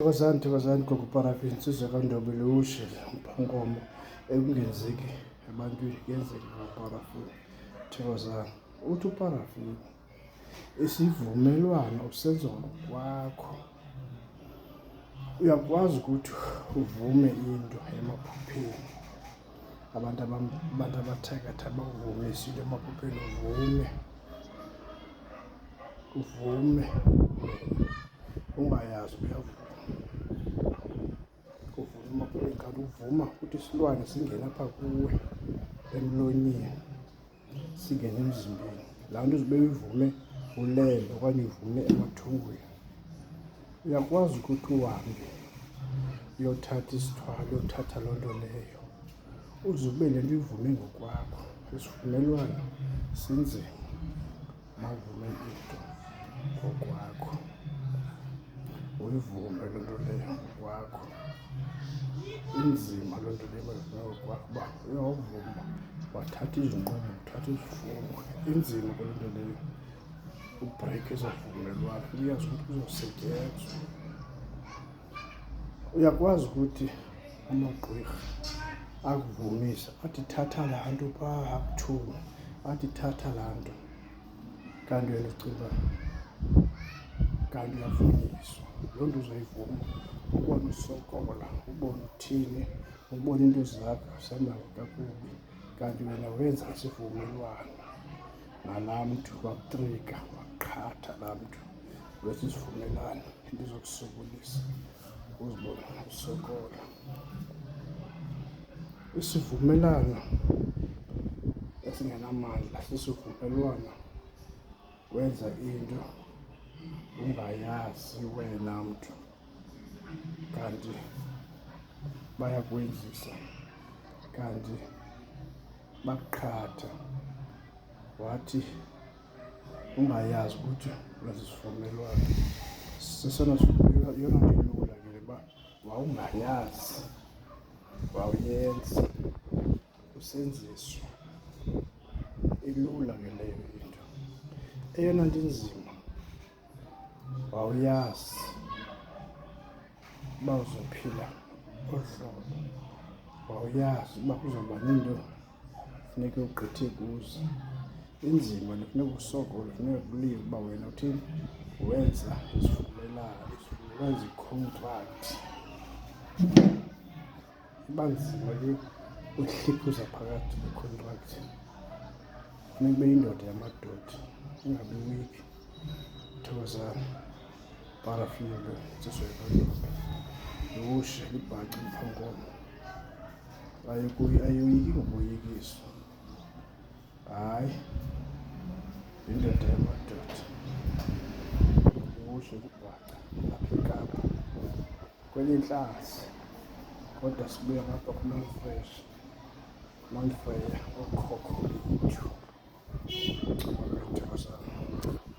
Thokozani gogo-Parafini, insizwa kaNdobile ushele umphankomo ekungenzeki ebantwini kuyenzeka ngoParafini. Thokozani uthi uParafini isivumelwano usenza ngokwakho. Uyakwazi ukuthi uvume into emaphupheni, abantu abathakathi abakuvumisile emaphupheni, uvume ungayazi uyavuma, uvuma emaphupheni kanti uvuma ukuthi isilwane singene apha kuwe emlonyeni, singene emzimbeni. Laa nto uzobe uyivume ulele okanye uvume emathungweni. Uyakwazi ukuthi uhambe uyothatha isithwalo, uyothatha loo nto leyo, uzube le nto ivume ngokwakho. Isivumelwano sinzima uma uvume into ngokwakho, uyivume loo nto leyo ngokwakho. Inzima loo nto leyo uma uyivume ngokwakho, uba uyawuvuma wathatha izinqumo, uthatha izifungo. Inzima ke loo nto leyo ubhreyikhe ezo vumelwano, uyazi ukuthi kuzosetyenzwa. Uyakwazi ukuthi amagqwirha akuvumise athi thatha laa nto phaa akuthuni, athi thatha laa nto, kanti wena ucinga kanti uyavunyiswa. Loo nto uzoyivuma ubone usokola, ubone uthini, ubone into zakho zihamba kakubi, kanti wena wenza isivumelwano nalaa mntu wakutrika, waqhatha laa mntu wenza isivumelwano, into ezokusokolisa uzibone usokola. Isivumelwano esingenamandla sisivumelwano wenza into ungayazi wena mntu, kanti bayakwenzisa, kanti bakuqhatha wathi ungayazi ukuthi wenza isivumelwano. Sesona sivumelwano, yeyona nto ilula ke le uba wawungayazi wawuyenza usenziswa, ilula ke leyo into. Eyona nto inzima wawuyazi uba uzophila olu hlobo, wawuyazi uba kuzoba nento funeke ugqithe kuzo. Inzima nefuneka usokole, funeka kuliwe uba wena uthini, wenza isivumelwano, wenza ikhontrakthi. Iba nzima ke uhliphuza phakathi kwekhontrakthi. Funeka ube yindoda yamadoda, ungabi weak. Thokozani Parafini, insizwa kaNdobile ushe libhaca umphankomo, ayoyiki ngokoyikiswa, hayi yindoda yamadoda. Ushe libhaca apha eKapa kwelentlanzi, kodwa sibuya ngapha kuMountfresh, Mount Frere, okhokho bethu. Thokozani.